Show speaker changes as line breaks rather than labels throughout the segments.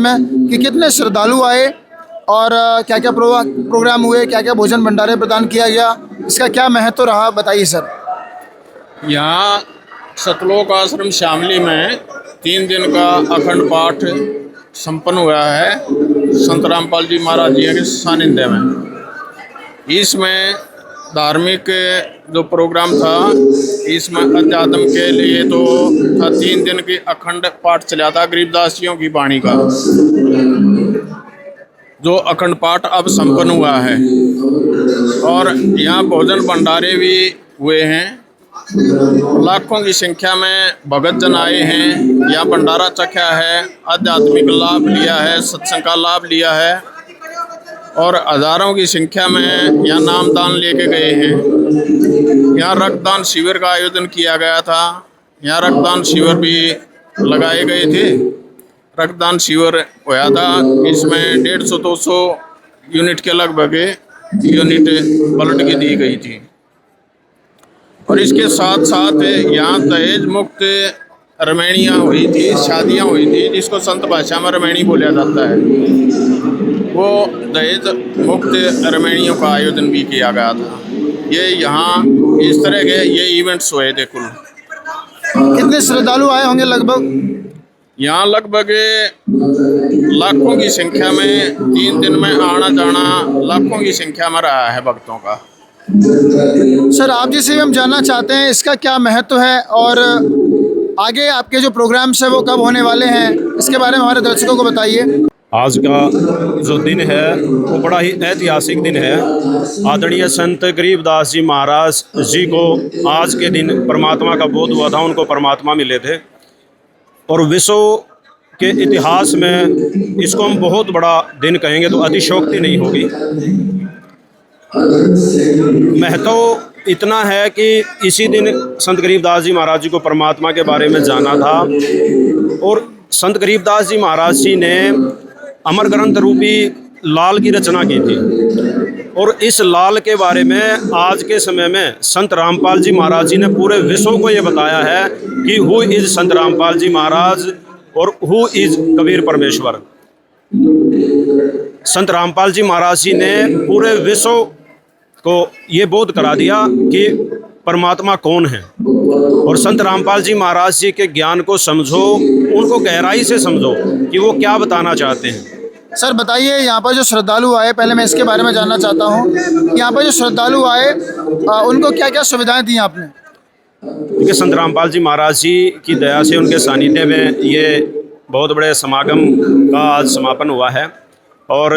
में कि कितने श्रद्धालु आए और क्या क्या प्रोग्राम हुए, क्या क्या भोजन भंडारे प्रदान किया गया, इसका क्या महत्व रहा, बताइए सर।
यहाँ सतलोक आश्रम शामली में 3 दिन का अखंड पाठ संपन्न हुआ है संत रामपाल जी महाराज जी के सानिध्य में। इसमें धार्मिक जो प्रोग्राम था, इसमें अध्यात्म के लिए तो था 3 दिन की अखंड पाठ चला था गरीबदासियों की वाणी का, जो अखंड पाठ अब संपन्न हुआ है। और यहाँ भोजन भंडारे भी हुए हैं। लाखों की संख्या में भगत जन आए हैं, यहाँ भंडारा चखा है, आध्यात्मिक लाभ लिया है, सत्संग का लाभ लिया है और हजारों की संख्या में यहाँ नामदान लेके गए हैं। यहाँ रक्तदान शिविर का आयोजन किया गया था। यहाँ रक्तदान शिविर भी लगाए गए थे। रक्तदान शिविर हुआ था, इसमें 150-200 यूनिट के लगभग यूनिट ब्लड की दी गई थी। और इसके साथ साथ यहाँ दहेज मुक्त रमैनियाँ हुई थी, शादियाँ हुई थी, जिसको संत भाषा में रमैनी बोला जाता है। वो दहेज मुक्त रमैनियों का आयोजन भी किया गया था। ये यहाँ इस तरह के ये इवेंट्स हुए थे। कुल
कितने श्रद्धालु आए होंगे लगभग?
यहाँ लगभग लाखों की संख्या में 3 दिन में आना जाना लाखों की संख्या में रहा है भक्तों का।
सर, आप जिसे हम जानना चाहते हैं इसका क्या महत्व है और आगे आपके जो प्रोग्राम्स हैं वो कब होने वाले हैं, इसके बारे में हमारे दर्शकों को बताइए।
आज का जो दिन है वो बड़ा ही ऐतिहासिक दिन है। आदरणीय संत गरीबदास जी महाराज जी को आज के दिन परमात्मा का बोध हुआ था, उनको परमात्मा मिले थे। और विश्व के इतिहास में इसको हम बहुत बड़ा दिन कहेंगे तो अतिशयोक्ति नहीं होगी। महत्व इतना है कि इसी दिन संत गरीबदास जी महाराज जी को परमात्मा के बारे में जाना था और संत गरीबदास जी महाराज जी ने अमर ग्रंथ रूपी लाल की रचना की थी। और इस लाल के बारे में आज के समय में संत रामपाल जी महाराज जी ने पूरे विश्व को ये बताया है कि हु इज़ संत रामपाल जी महाराज और हु इज़ कबीर परमेश्वर। संत रामपाल जी महाराज जी ने पूरे विश्व को ये बोध करा दिया कि परमात्मा कौन है। और संत रामपाल जी महाराज जी के ज्ञान को समझो, उनको गहराई से समझो कि वो क्या बताना चाहते हैं।
सर बताइए, यहाँ पर जो श्रद्धालु आए, पहले मैं इसके बारे में जानना चाहता हूँ, यहाँ पर जो श्रद्धालु आए उनको क्या क्या सुविधाएं दी आपने?
देखिए, संत रामपाल जी महाराज जी की दया से उनके सानिध्य में ये बहुत बड़े समागम का आज समापन हुआ है। और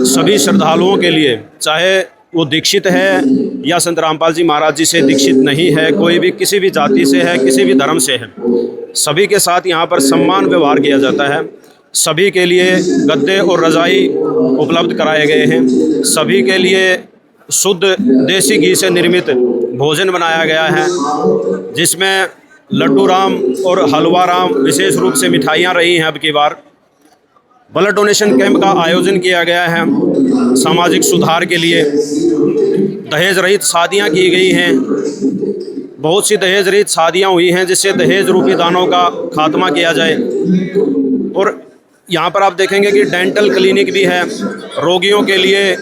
सभी श्रद्धालुओं के लिए, चाहे वो दीक्षित है या संत रामपाल जी महाराज जी से दीक्षित नहीं है, कोई भी किसी भी जाति से है, किसी भी धर्म से है, सभी के साथ यहाँ पर सम्मान व्यवहार किया जाता है। सभी के लिए गद्दे और रज़ाई उपलब्ध कराए गए हैं। सभी के लिए शुद्ध देसी घी से निर्मित भोजन बनाया गया है, जिसमें लड्डू राम और हलवा राम विशेष रूप से मिठाइयाँ रही हैं। अब की बार ब्लड डोनेशन कैंप का आयोजन किया गया है सामाजिक सुधार के लिए। दहेज रहित शादियाँ की गई हैं। बहुत सी दहेज रहित शादियाँ हुई हैं जिससे दहेज रूपी दानों का खात्मा किया जाए। और यहाँ पर आप देखेंगे कि डेंटल क्लिनिक भी है। रोगियों के लिए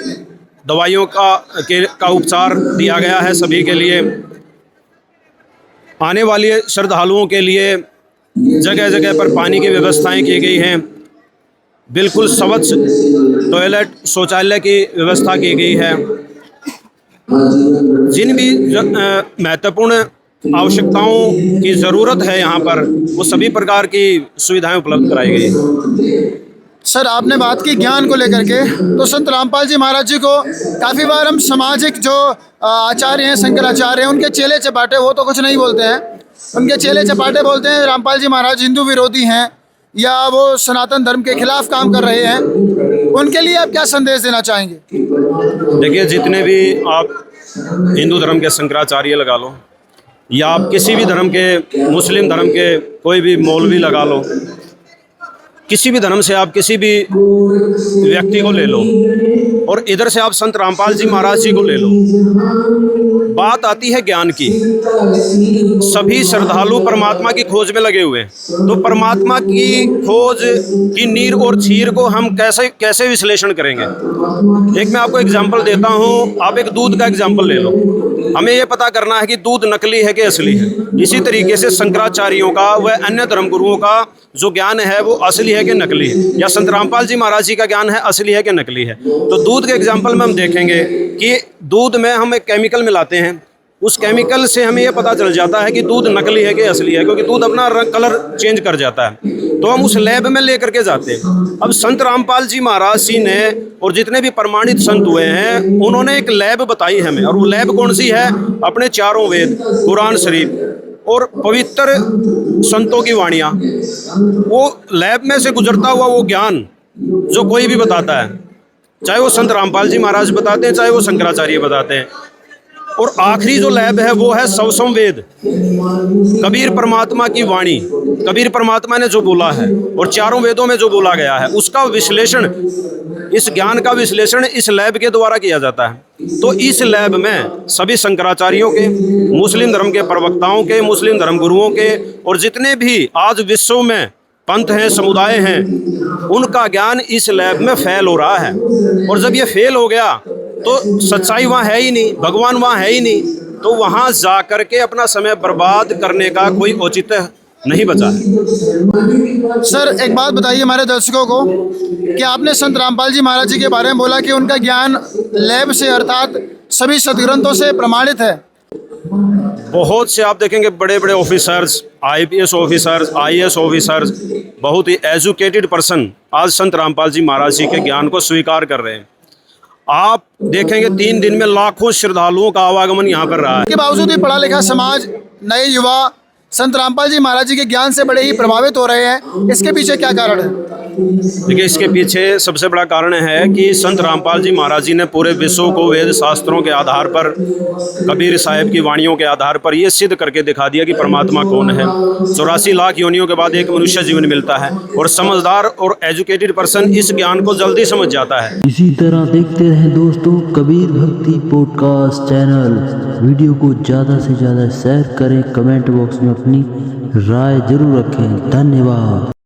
दवाइयों का उपचार दिया गया है। सभी के लिए, आने वाले श्रद्धालुओं के लिए जगह जगह पर पानी की व्यवस्थाएं की गई हैं। बिल्कुल स्वच्छ टॉयलेट शौचालय की व्यवस्था की गई है। जिन भी महत्वपूर्ण आवश्यकताओं की ज़रूरत है यहाँ पर, वो सभी प्रकार की सुविधाएं उपलब्ध कराई गई।
सर, आपने बात की ज्ञान को लेकर के, तो संत रामपाल जी महाराज जी को काफ़ी बार हम सामाजिक जो आचार्य हैं, शंकराचार्य हैं, उनके चेले चपाटे, वो तो कुछ नहीं बोलते हैं, उनके चेले चपाटे बोलते हैं रामपाल जी महाराज हिंदू विरोधी हैं या वो सनातन धर्म के खिलाफ काम कर रहे हैं। उनके लिए आप क्या संदेश देना चाहेंगे?
देखिए, जितने भी आप हिंदू धर्म के शंकराचार्य लगा लो या आप किसी भी धर्म के, मुस्लिम धर्म के कोई भी मौलवी लगा लो, किसी भी धर्म से आप किसी भी व्यक्ति को ले लो और इधर से आप संत रामपाल जी महाराज जी को ले लो, बात आती है ज्ञान की। सभी श्रद्धालु परमात्मा की खोज में लगे हुए हैं, तो परमात्मा की खोज की नीर और चीर को हम कैसे विश्लेषण करेंगे। एक मैं आपको एग्जांपल देता हूँ, आप एक दूध का एग्जांपल ले लो। हमें ये पता करना है कि दूध नकली है कि असली है। इसी तरीके से शंकराचार्यों का व अन्य धर्मगुरुओं का जो ज्ञान है वो असली है कि नकली है, या संत रामपाल जी महाराज जी का ज्ञान है असली है कि नकली है। तो दूध के एग्जाम्पल में हम देखेंगे कि दूध में हम एक केमिकल मिलाते हैं, उस केमिकल से हमें यह पता चल जाता है कि दूध नकली है कि असली है, क्योंकि दूध अपना रंग कलर चेंज कर जाता है। तो हम उस लैब में लेकर के जाते हैं। अब संत रामपाल जी महाराज जी ने और जितने भी प्रमाणित संत हुए हैं उन्होंने एक लैब बताई हमें, और वो लैब कौन सी है? अपने चारों वेद, कुरान शरीफ और पवित्र संतों की वाणियाँ, वो लैब में से गुजरता हुआ वो ज्ञान जो कोई भी बताता है, चाहे वो संत रामपाल जी महाराज बताते हैं, चाहे वो शंकराचार्य बताते हैं। और आखिरी जो लैब है वो है सवसम वेद, कबीर परमात्मा की वाणी, कबीर परमात्मा ने जो बोला है और चारों वेदों में जो बोला गया है उसका विश्लेषण, इस ज्ञान का विश्लेषण इस लैब के द्वारा किया जाता है। तो इस लैब में सभी शंकराचार्यों के, मुस्लिम धर्म के प्रवक्ताओं के, मुस्लिम धर्म गुरुओं के और जितने भी आज विश्व में पंथ हैं, समुदाय हैं, उनका ज्ञान इस लैब में फेल हो रहा है। और जब ये फेल हो गया तो सच्चाई वहाँ है ही नहीं, भगवान वहाँ है ही नहीं, तो वहाँ जा कर के अपना समय बर्बाद करने का कोई औचित्य नहीं बचा है।
सर एक बात बताइए हमारे दर्शकों को कि आपने संत रामपाल जी महाराज जी के बारे में बोला कि उनका ज्ञान लैब से अर्थात सभी सदग्रंथों से प्रमाणित है।
बहुत से आप देखेंगे बड़े बड़े officers, IPS officers, IAS officers, बहुत ही एजुकेटेड पर्सन आज संत रामपाल जी महाराज जी के ज्ञान को स्वीकार कर रहे हैं। आप देखेंगे 3 दिन में लाखों श्रद्धालुओं का आवागमन यहाँ पर रहा है।
के बावजूद भी पढ़ा लिखा समाज, नए युवा संत रामपाल जी महाराज जी के ज्ञान से बड़े ही प्रभावित हो रहे हैं, इसके पीछे क्या कारण है?
देखिए, इसके पीछे सबसे बड़ा कारण है कि संत रामपाल जी महाराज जी ने पूरे विश्व को वेद शास्त्रों के आधार पर, कबीर साहिब की वाणियों के आधार पर ये सिद्ध करके दिखा दिया कि परमात्मा कौन है। 84 लाख योनियों के बाद एक मनुष्य जीवन मिलता है, और समझदार और एजुकेटेड पर्सन इस ज्ञान को जल्दी समझ जाता है।
इसी तरह देखते रहें दोस्तों कबीर भक्ति पॉडकास्ट चैनल। वीडियो को ज़्यादा से ज़्यादा शेयर करें, कमेंट बॉक्स में अपनी राय जरूर रखें। धन्यवाद।